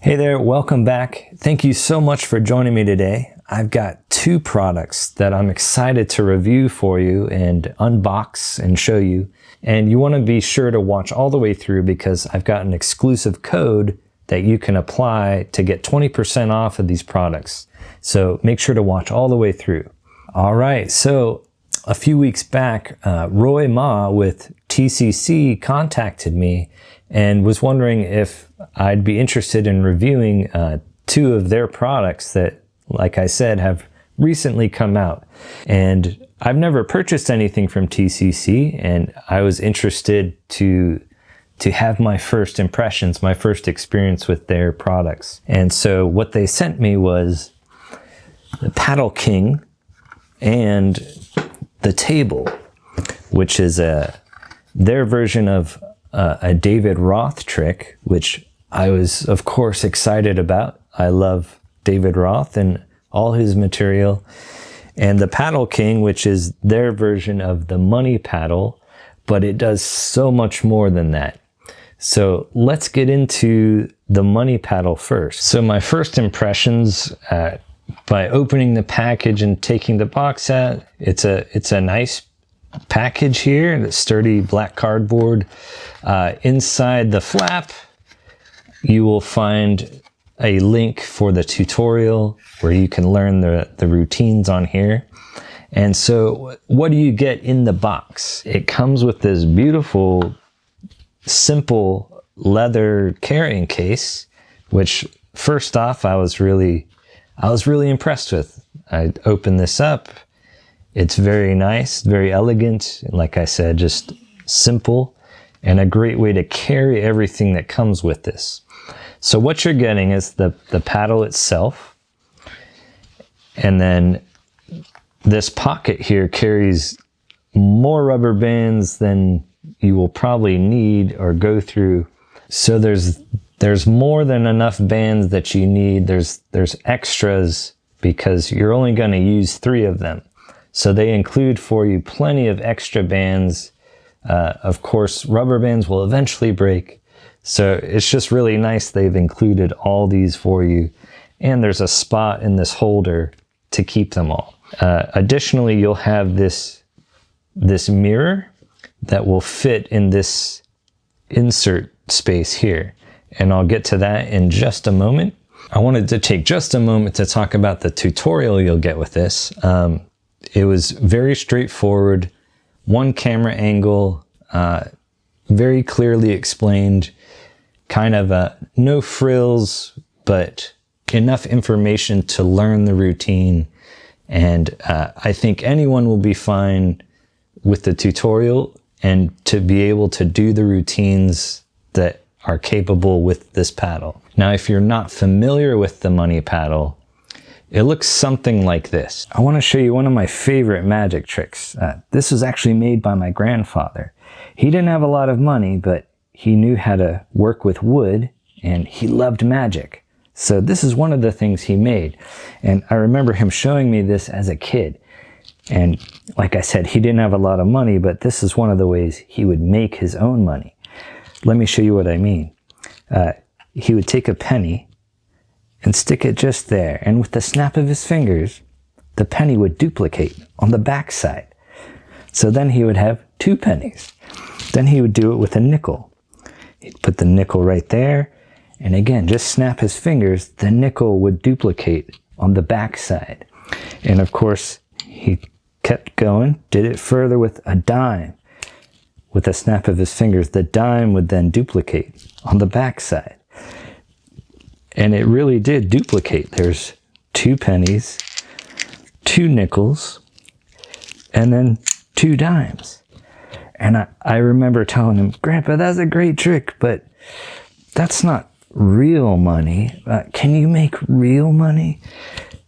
Hey there, welcome back. Thank you so much for joining me today. I've got two products that I'm excited to review for you and unbox and show you. And you want to be sure to watch all the way through because I've got an exclusive code that you can apply to get 20% off of these products. So make sure to watch all the way through. All right, so a few weeks back, Roy Ma with TCC contacted me and was wondering if I'd be interested in reviewing two of their products that, like I said, have recently come out. And I've never purchased anything from TCC, and I was interested to have my first impressions, my first experience with their products. And so what they sent me was the Paddle King and the table, which is their version of a David Roth trick, which I was, of course, excited about. I love David Roth and all his material. And the Paddle King, which is their version of the money paddle, but it does so much more than that. So let's get into the money paddle first. So my first impressions, by opening the package and taking the box out, it's a nice package here, the sturdy black cardboard. Inside the flap, you will find a link for the tutorial where you can learn the routines on here. And so what do you get in the box? It comes with this beautiful, simple leather carrying case, which first off, I was really impressed with. I opened this up. It's very nice, very elegant. Like I said, just simple and a great way to carry everything that comes with this. So what you're getting is the paddle itself. And then this pocket here carries more rubber bands than you will probably need or go through. So there's more than enough bands that you need. There's extras because you're only going to use 3 of them. So they include for you plenty of extra bands. Of course, rubber bands will eventually break. So it's just really nice they've included all these for you. And there's a spot in this holder to keep them all. Additionally, you'll have this mirror that will fit in this insert space here. And I'll get to that in just a moment. I wanted to take just a moment to talk about the tutorial you'll get with this. It was very straightforward, one camera angle, very clearly explained, kind of no frills, but enough information to learn the routine. And I think anyone will be fine with the tutorial and to be able to do the routines that are capable with this paddle. Now, if you're not familiar with the money paddle, it looks something like this. I want to show you one of my favorite magic tricks. This was actually made by my grandfather. He didn't have a lot of money, but he knew how to work with wood and he loved magic. So this is one of the things he made. And I remember him showing me this as a kid. And like I said, he didn't have a lot of money, but this is one of the ways he would make his own money. Let me show you what I mean. He would take a penny and stick it just there. And with the snap of his fingers, the penny would duplicate on the back side. So then he would have 2 pennies. Then he would do it with a nickel. He'd put the nickel right there. And again, just snap his fingers, the nickel would duplicate on the back side. And of course, he kept going, did it further with a dime. With a snap of his fingers, the dime would then duplicate on the back side. And it really did duplicate. There's 2 pennies, 2 nickels, and then 2 dimes. And I remember telling him, "Grandpa, that's a great trick, but that's not real money. Can you make real money?"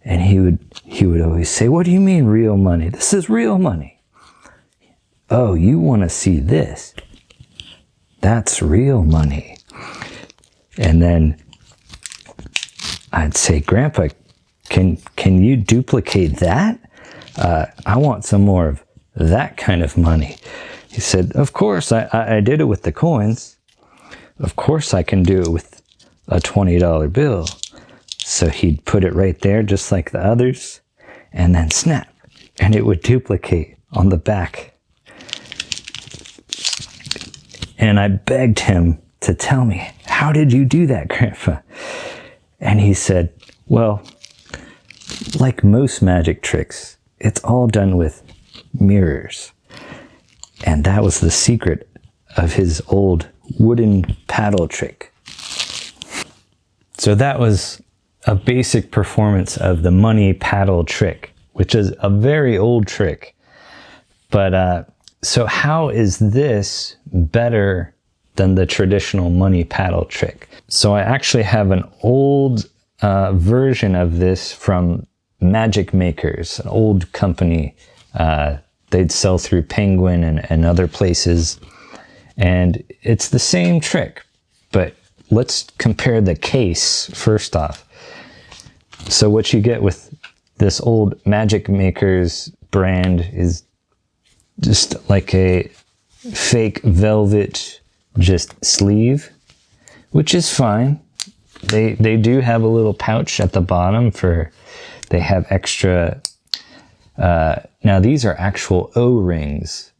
And he would always say, "What do you mean real money? This is real money." "Oh, you want to see this? That's real money." And then I'd say, "Grandpa, can you duplicate that? I want some more of that kind of money." He said, "Of course, I did it with the coins. Of course I can do it with a $20 bill. So he'd put it right there just like the others, and then snap, and it would duplicate on the back. And I begged him to tell me, how did you do that, Grandpa? And he said, well, like most magic tricks, it's all done with mirrors. And that was the secret of his old wooden paddle trick. So that was a basic performance of the money paddle trick, which is a very old trick. But so how is this better than the traditional money paddle trick? So I actually have an old version of this from Magic Makers, an old company. They'd sell through Penguin and other places. And it's the same trick, but let's compare the case first off. So what you get with this old Magic Makers brand is just like a fake velvet just sleeve, which is fine. They do have a little pouch at the bottom for, they have extra, now these are actual O-rings,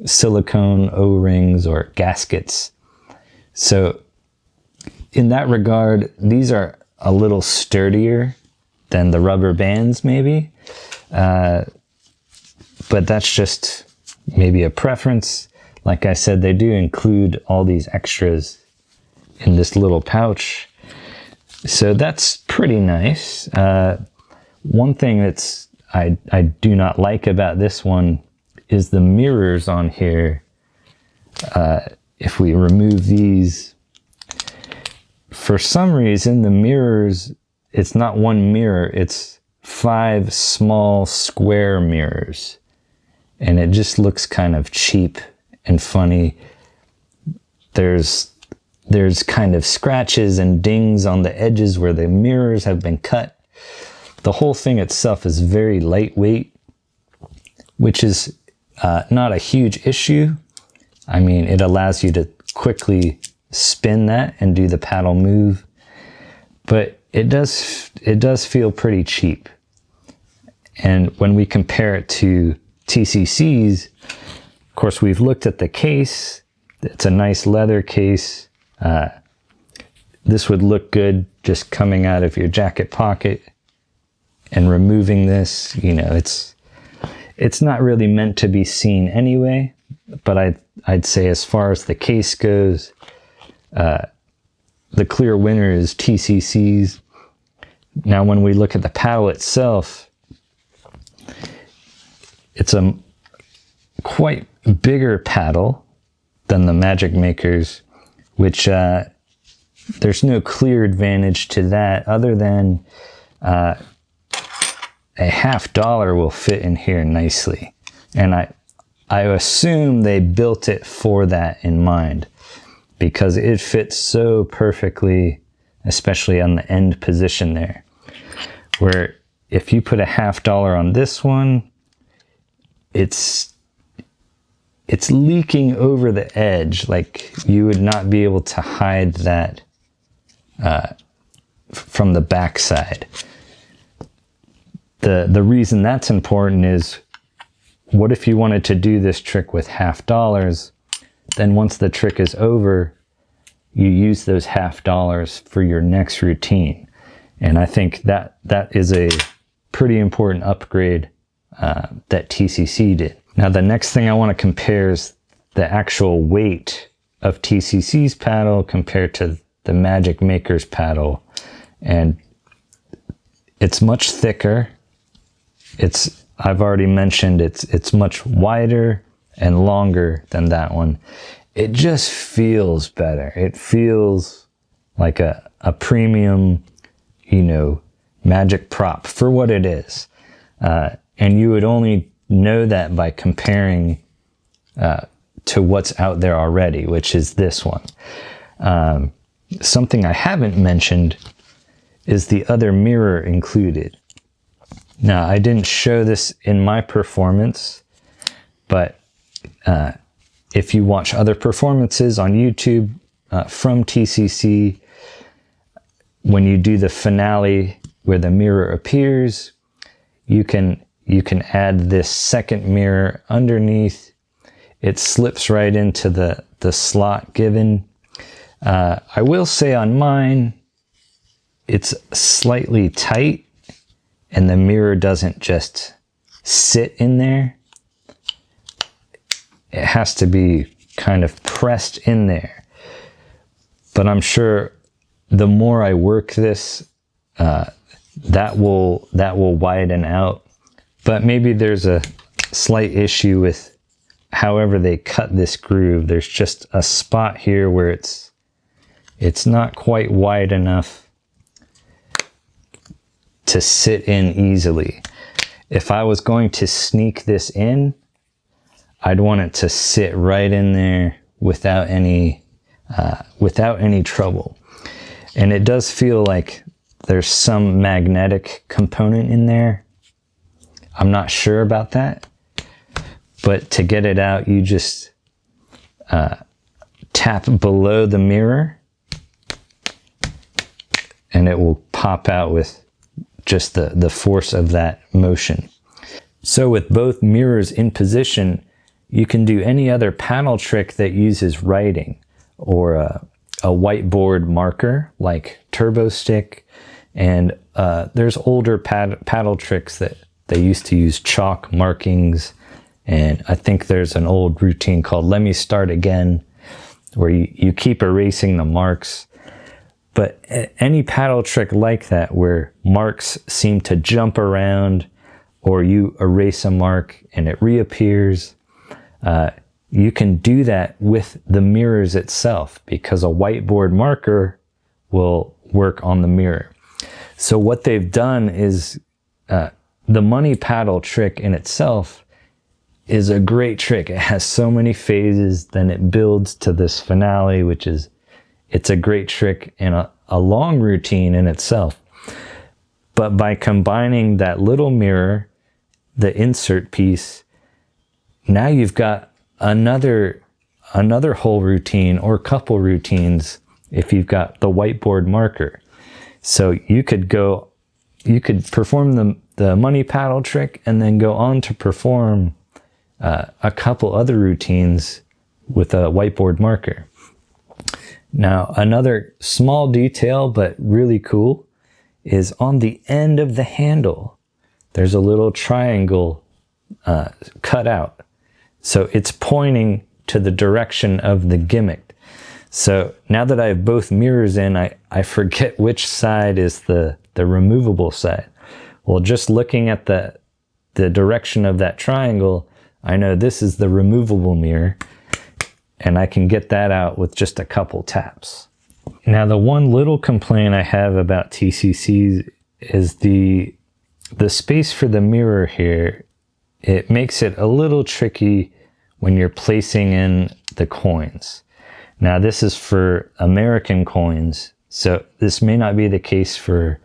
silicone O-rings or gaskets. So in that regard, these are a little sturdier than the rubber bands maybe. But that's just maybe a preference. Like I said, they do include all these extras in this little pouch. So that's pretty nice. One thing that's I do not like about this one is the mirrors on here. If we remove these, for some reason, the mirrors, it's not one mirror, it's 5 small square mirrors. And it just looks kind of cheap and funny. There's kind of scratches and dings on the edges where the mirrors have been cut. The whole thing itself is very lightweight, which is not a huge issue. I mean, it allows you to quickly spin that and do the paddle move, but it does feel pretty cheap. And when we compare it to TCC's, of course, we've looked at the case. It's a nice leather case. This would look good just coming out of your jacket pocket and removing this. You know, it's not really meant to be seen anyway, but I'd say as far as the case goes, the clear winner is TCC's. Now, when we look at the paddle itself, it's a quite bigger paddle than the Magic Makers, which there's no clear advantage to that other than a $50 will fit in here nicely. And I assume they built it for that in mind, because it fits so perfectly, especially on the end position there, where if you put a $50 on this one, it's leaking over the edge. Like you would not be able to hide that from the backside. The reason that's important is, what if you wanted to do this trick with $50? Then once the trick is over, you use those $50 for your next routine. And I think that is a pretty important upgrade that TCC did. Now, the next thing I want to compare is the actual weight of TCC's paddle compared to the Magic Maker's paddle. And it's much thicker. I've already mentioned it's much wider and longer than that one. It just feels better. It feels like a premium, you know, magic prop for what it is. And you would only know that by comparing to what's out there already, which is this one. Something I haven't mentioned is the other mirror included. Now, I didn't show this in my performance, but if you watch other performances on YouTube from TCC, when you do the finale where the mirror appears, you can add this second mirror underneath. It slips right into the slot given. I will say on mine, it's slightly tight and the mirror doesn't just sit in there. It has to be kind of pressed in there. But I'm sure the more I work this, that will widen out. But maybe there's a slight issue with however they cut this groove. There's just a spot here where it's not quite wide enough to sit in easily. If I was going to sneak this in, I'd want it to sit right in there without any trouble. And it does feel like there's some magnetic component in there. I'm not sure about that, but to get it out, you just tap below the mirror and it will pop out with just the force of that motion. So with both mirrors in position, you can do any other paddle trick that uses writing, or a whiteboard marker like turbo stick. And there's older paddle tricks that they used to use chalk markings. And I think there's an old routine called Let Me Start Again, where you keep erasing the marks. But any paddle trick like that, where marks seem to jump around, or you erase a mark and it reappears, you can do that with the mirrors itself, because a whiteboard marker will work on the mirror. So what they've done is, the money paddle trick in itself is a great trick. It has so many phases, then it builds to this finale, which is, it's a great trick and a long routine in itself. But by combining that little mirror, the insert piece, now you've got another whole routine or couple routines if you've got the whiteboard marker. So you could perform the money paddle trick and then go on to perform a couple other routines with a whiteboard marker. Now, another small detail, but really cool, is on the end of the handle, there's a little triangle cut out. So it's pointing to the direction of the gimmick. So now that I have both mirrors in, I forget which side is the removable side. Well, just looking at the direction of that triangle, I know this is the removable mirror, and I can get that out with just a couple taps. Now, the one little complaint I have about TCCs is the space for the mirror here. It makes it a little tricky when you're placing in the coins. Now, this is for American coins, so this may not be the case for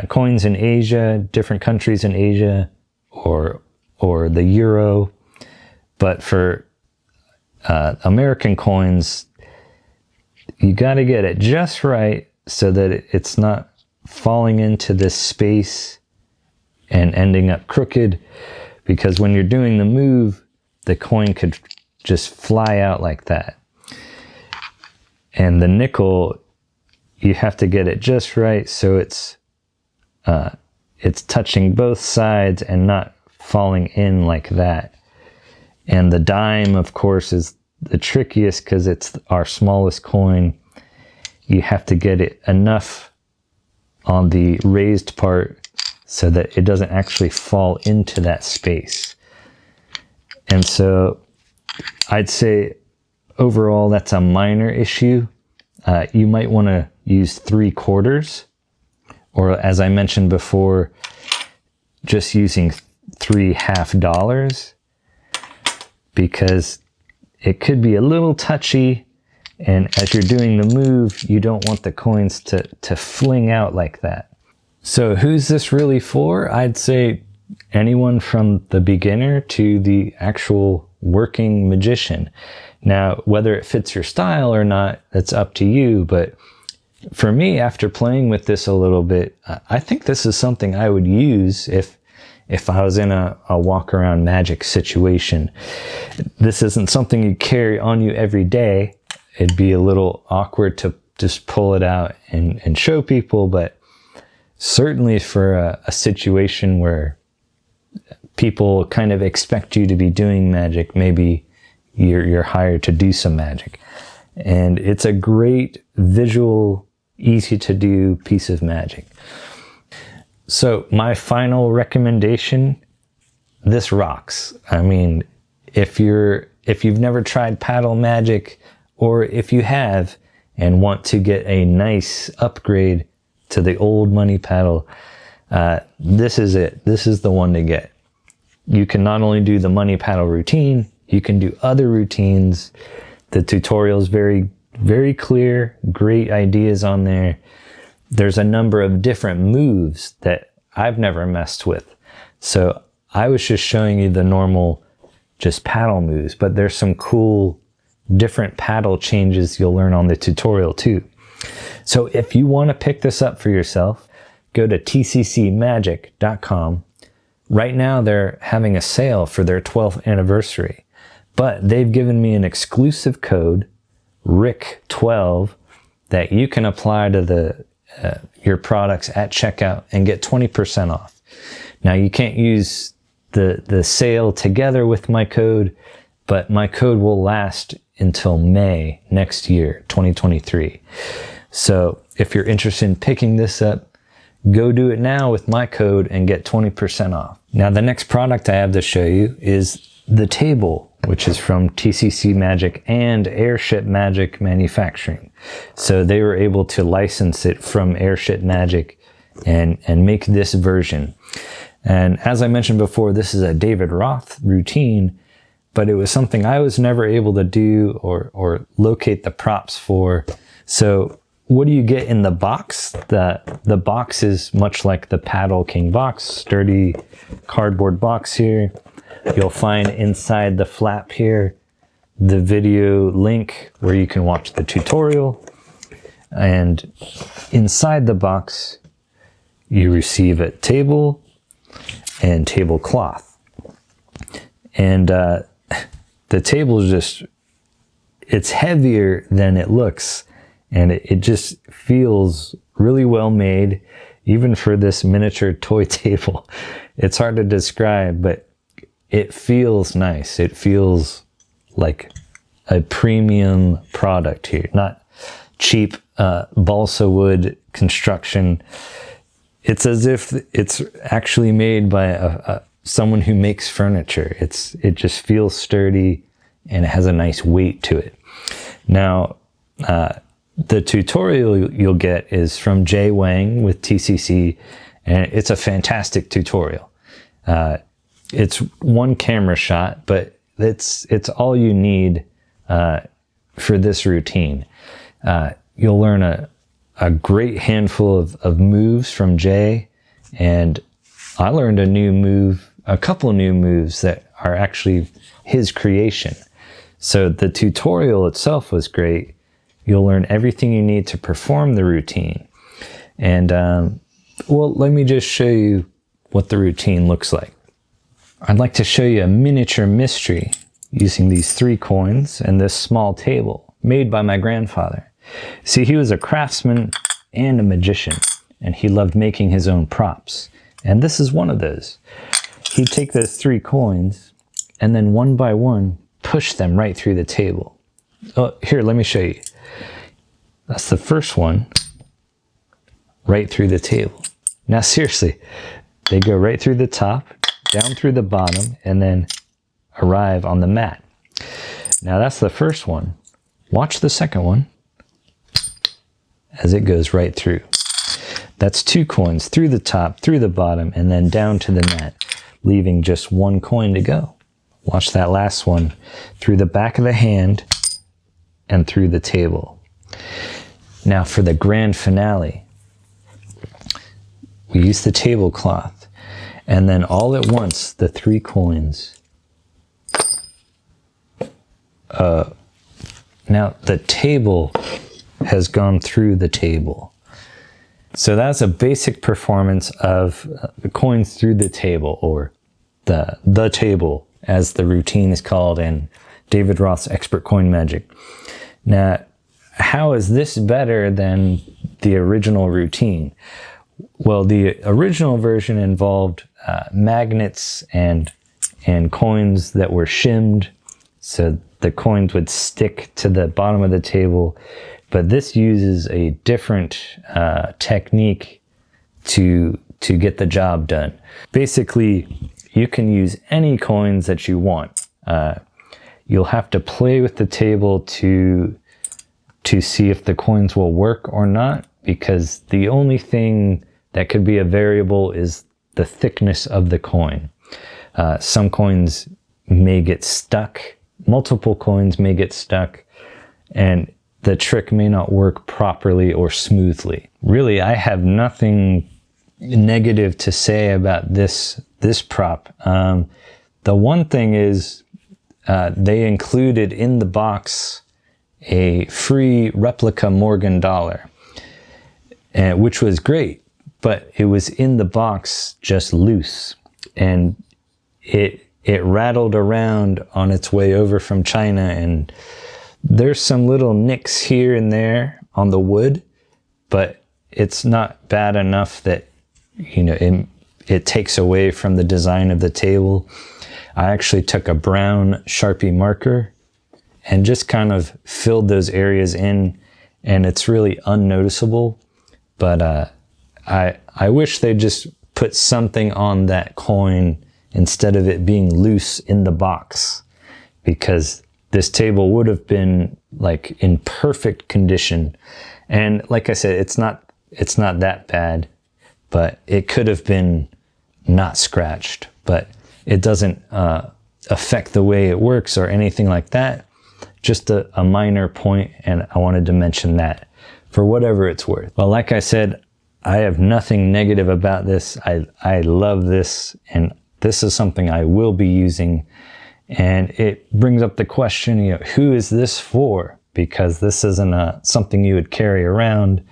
coins in Asia, different countries in Asia, or the euro. But for American coins, you got to get it just right so that it's not falling into this space and ending up crooked, because when you're doing the move, the coin could just fly out like that. And the nickel, you have to get it just right so it's touching both sides and not falling in like that. And the dime, of course, is the trickiest because it's our smallest coin. You have to get it enough on the raised part so that it doesn't actually fall into that space. And so I'd say overall that's a minor issue. You might want to use 3/4, or as I mentioned before, just using 3 $half, because it could be a little touchy, and as you're doing the move, you don't want the coins to fling out like that. So who's this really for? I'd say anyone from the beginner to the actual working magician. Now, whether it fits your style or not, that's up to you, but for me, after playing with this a little bit, I think this is something I would use if I was in a walk around magic situation. This isn't something you carry on you every day. It'd be a little awkward to just pull it out and show people, but certainly for a situation where people kind of expect you to be doing magic, maybe you're hired to do some magic. And it's a great visual, easy to do piece of magic. So my final recommendation, this rocks. I mean, if you've never tried paddle magic, or if you have and want to get a nice upgrade to the old money paddle, this is it. This is the one to get. You can not only do the money paddle routine, you can do other routines. The tutorial is very, very clear, great ideas on there. There's a number of different moves that I've never messed with. So I was just showing you the normal just paddle moves, but there's some cool different paddle changes you'll learn on the tutorial too. So if you want to pick this up for yourself, go to tccmagic.com. Right now they're having a sale for their 12th anniversary, but they've given me an exclusive code, RIC12, that you can apply to your products at checkout and get 20% off. Now you can't use the sale together with my code, but my code will last until May next year, 2023. So if you're interested in picking this up, go do it now with my code and get 20% off. Now the next product I have to show you is the table, which is from TCC Magic and Airship Magic Manufacturing. So they were able to license it from Airship Magic and make this version. And as I mentioned before, this is a David Roth routine, but it was something I was never able to do or locate the props for. So what do you get in the box? The box is much like the Paddle King box, sturdy cardboard box here. You'll find inside the flap here the video link where you can watch the tutorial. And inside the box, you receive a table and tablecloth. And the table is just, it's heavier than it looks. And it just feels really well made, even for this miniature toy table. It's hard to describe, but it feels nice. It feels like a premium product here, not cheap balsa wood construction. It's as if it's actually made by someone who makes furniture. It just feels sturdy and it has a nice weight to it. Now, the tutorial you'll get is from Jay Wang with TCC, and it's a fantastic tutorial. It's one camera shot, but it's all you need for this routine. You'll learn a great handful of moves from Jay, and I learned a couple new moves that are actually his creation. So the tutorial itself was great. You'll learn everything you need to perform the routine. And well, let me just show you what the routine looks like. I'd like to show you a miniature mystery using these 3 coins and this small table made by my grandfather. See, he was a craftsman and a magician, and he loved making his own props. And this is one of those. He'd take those 3 coins and then one by one push them right through the table. Oh, here, let me show you. That's the first one, right through the table. Now seriously, they go right through the top, down through the bottom, and then arrive on the mat. Now that's the first one. Watch the second one as it goes right through. That's 2 coins through the top, through the bottom, and then down to the mat, leaving just 1 coin to go. Watch that last one through the back of the hand and through the table. Now for the grand finale, we use the tablecloth, and then all at once, the 3 coins. Now the table has gone through the table. So that's a basic performance of the coins through the table, or the table, as the routine is called in David Roth's Expert Coin Magic. Now, how is this better than the original routine? Well, the original version involved magnets and coins that were shimmed, so the coins would stick to the bottom of the table. But this uses a different technique to get the job done. Basically, you can use any coins that you want. You'll have to play with the table to see if the coins will work or not, because the only thing that could be a variable is the thickness of the coin. Some coins may get stuck, multiple coins may get stuck, and the trick may not work properly or smoothly. Really, I have nothing negative to say about this prop. The one thing is they included in the box a free replica Morgan dollar, which was great, but it was in the box just loose, and it rattled around on its way over from China, and there's some little nicks here and there on the wood, but it's not bad enough that, you know, it takes away from the design of the table. I actually took a brown Sharpie marker and just kind of filled those areas in, and it's really unnoticeable. But I wish they just put something on that coin instead of it being loose in the box, because this table would have been like in perfect condition. And like I said, it's not that bad, but it could have been not scratched, but it doesn't affect the way it works or anything like that. Just a minor point, and I wanted to mention that for whatever it's worth. Well, like I said, I have nothing negative about this. I love this, and this is something I will be using. And it brings up the question, you know, who is this for? Because this isn't something you would carry around.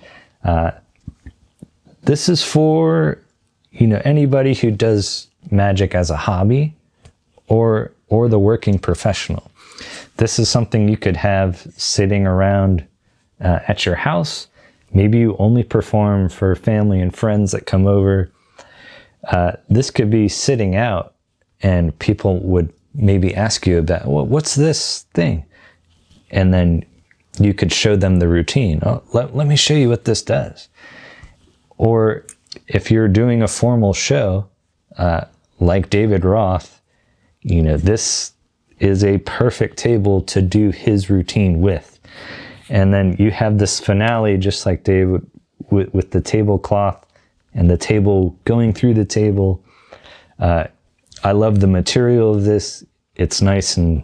This is for, you know, anybody who does magic as a hobby, or the working professional. This is something you could have sitting around at your house. Maybe you only perform for family and friends that come over. This could be sitting out, and people would maybe ask you about, well, what's this thing? And then you could show them the routine. Oh, let me show you what this does. Or if you're doing a formal show, like David Roth, you know, this is a perfect table to do his routine with. And then you have this finale, just like David, with the tablecloth and the table going through the table. I love the material of this. It's nice and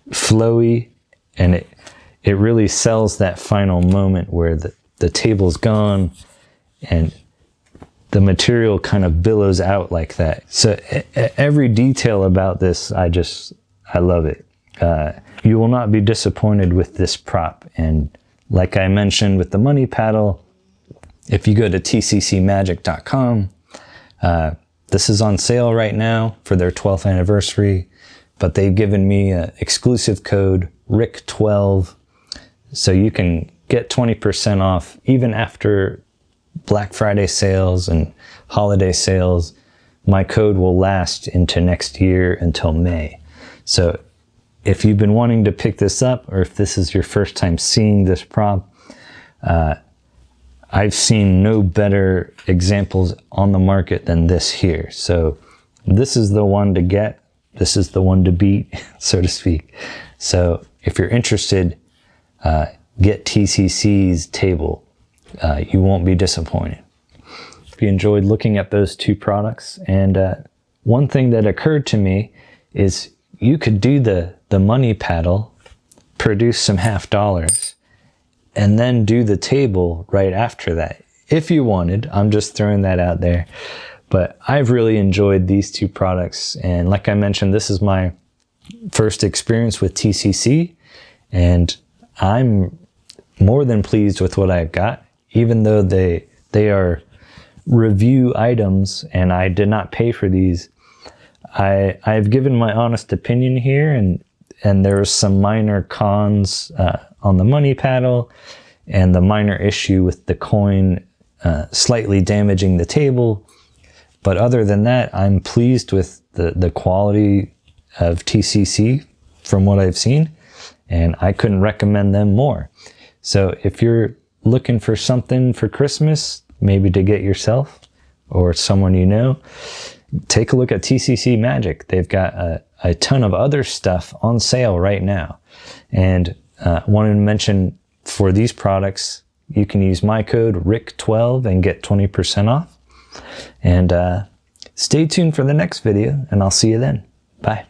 flowy, and it really sells that final moment where the table's gone and the material kind of billows out like that. So every detail about this, I love it. You will not be disappointed with this prop. And like I mentioned with the money paddle, if you go to tccmagic.com, this is on sale right now for their 12th anniversary, but they've given me an exclusive code, RIC12, so you can get 20% off even after Black Friday sales and holiday sales. My code will last into next year until May. So if you've been wanting to pick this up, or if this is your first time seeing this prop, I've seen no better examples on the market than this here. So this is the one to get. This is the one to beat, so to speak. So if you're interested, get TCC's table. You won't be disappointed. If you enjoyed looking at those two products, and one thing that occurred to me is you could do the money paddle, produce some $50, and then do the table right after that. If you wanted, I'm just throwing that out there. But I've really enjoyed these two products. And like I mentioned, this is my first experience with TCC, and I'm more than pleased with what I've got, even though they are review items and I did not pay for these. I've given my honest opinion here, and there's some minor cons on the money paddle and the minor issue with the coin slightly damaging the table. But other than that, I'm pleased with the quality of TCC from what I've seen, and I couldn't recommend them more. So if you're looking for something for Christmas, maybe to get yourself or someone you know, take a look at TCC Magic. They've got a ton of other stuff on sale right now. And wanted to mention, for these products, you can use my code RICK12 and get 20% off. And stay tuned for the next video, and I'll see you then. Bye.